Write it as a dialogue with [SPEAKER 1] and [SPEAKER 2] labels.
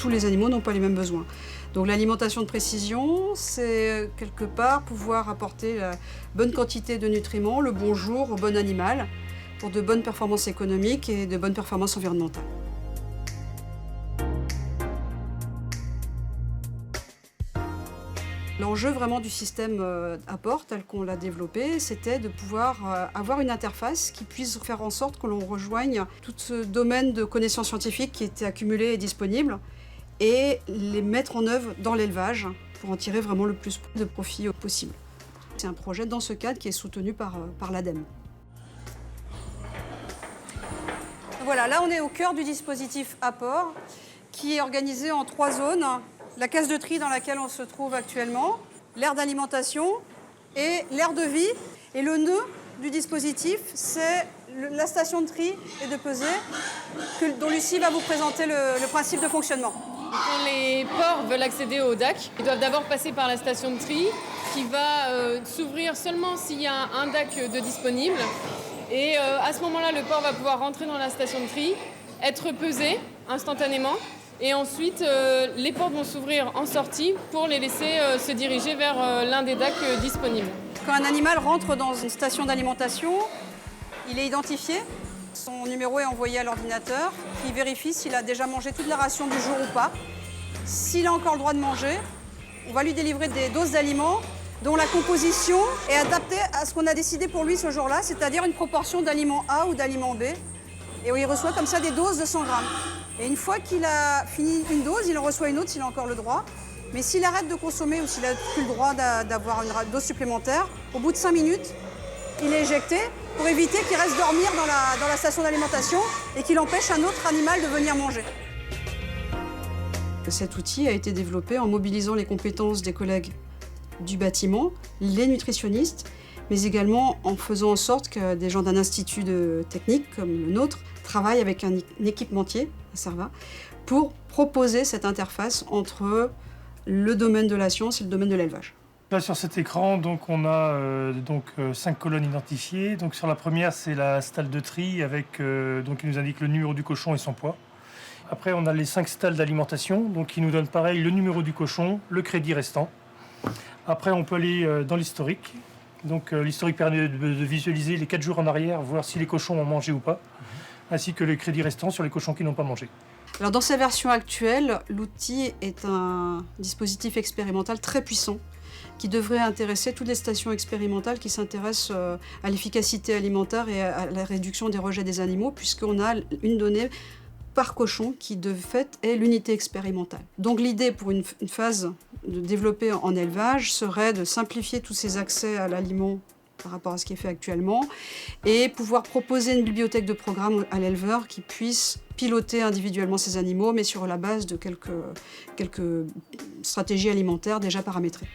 [SPEAKER 1] tous les animaux n'ont pas les mêmes besoins. Donc l'alimentation de précision, c'est quelque part pouvoir apporter la bonne quantité de nutriments, le bon jour au bon animal, pour de bonnes performances économiques et de bonnes performances environnementales. L'enjeu vraiment du système Apport, tel qu'on l'a développé, c'était de pouvoir avoir une interface qui puisse faire en sorte que l'on rejoigne tout ce domaine de connaissances scientifiques qui était accumulé et disponible, et les mettre en œuvre dans l'élevage pour en tirer vraiment le plus de profit possible. C'est un projet dans ce cadre qui est soutenu par l'ADEME. Voilà, là on est au cœur du dispositif Apport, qui est organisé en 3 zones. La case de tri dans laquelle on se trouve actuellement, l'aire d'alimentation et l'aire de vie. Et le nœud du dispositif, c'est la station de tri et de pesée dont Lucie va vous présenter le principe de fonctionnement.
[SPEAKER 2] Quand les porcs veulent accéder au DAC, ils doivent d'abord passer par la station de tri qui va s'ouvrir seulement s'il y a un DAC de disponible. Et à ce moment-là, le porc va pouvoir rentrer dans la station de tri, être pesé instantanément. Et ensuite, les portes vont s'ouvrir en sortie pour les laisser se diriger vers l'un des DAC disponibles.
[SPEAKER 1] Quand un animal rentre dans une station d'alimentation, il est identifié. Son numéro est envoyé à l'ordinateur qui vérifie s'il a déjà mangé toute la ration du jour ou pas. S'il a encore le droit de manger, on va lui délivrer des doses d'aliments dont la composition est adaptée à ce qu'on a décidé pour lui ce jour-là, c'est-à-dire une proportion d'aliments A ou d'aliments B. Et il reçoit comme ça des doses de 100 grammes. Et une fois qu'il a fini une dose, il en reçoit une autre s'il a encore le droit. Mais s'il arrête de consommer ou s'il n'a plus le droit d'avoir une dose supplémentaire, au bout de 5 minutes, il est éjecté pour éviter qu'il reste dormir dans la station d'alimentation et qu'il empêche un autre animal de venir manger. Cet outil a été développé en mobilisant les compétences des collègues du bâtiment, les nutritionnistes, mais également en faisant en sorte que des gens d'un institut technique comme le nôtre travaillent avec un équipementier, à Cerva, pour proposer cette interface entre le domaine de la science et le domaine de l'élevage.
[SPEAKER 3] Là, sur cet écran, donc, on a 5 colonnes identifiées. Donc, sur la première, c'est la stalle de tri avec, donc, qui nous indique le numéro du cochon et son poids. Après, on a les 5 stalles d'alimentation, donc, qui nous donnent pareil le numéro du cochon, le crédit restant. Après, on peut aller dans l'historique. Donc, l'historique permet de visualiser les 4 jours en arrière, voir si les cochons ont mangé ou pas, ainsi que les crédits restants sur les cochons qui n'ont pas mangé.
[SPEAKER 1] Alors, dans sa version actuelle, l'outil est un dispositif expérimental très puissant qui devrait intéresser toutes les stations expérimentales qui s'intéressent à l'efficacité alimentaire et à la réduction des rejets des animaux, puisqu'on a une donnée par cochon qui, de fait, est l'unité expérimentale. Donc l'idée pour une phase de développer en élevage serait de simplifier tous ces accès à l'aliment par rapport à ce qui est fait actuellement et pouvoir proposer une bibliothèque de programmes à l'éleveur qui puisse piloter individuellement ces animaux, mais sur la base de quelques stratégies alimentaires déjà paramétrées.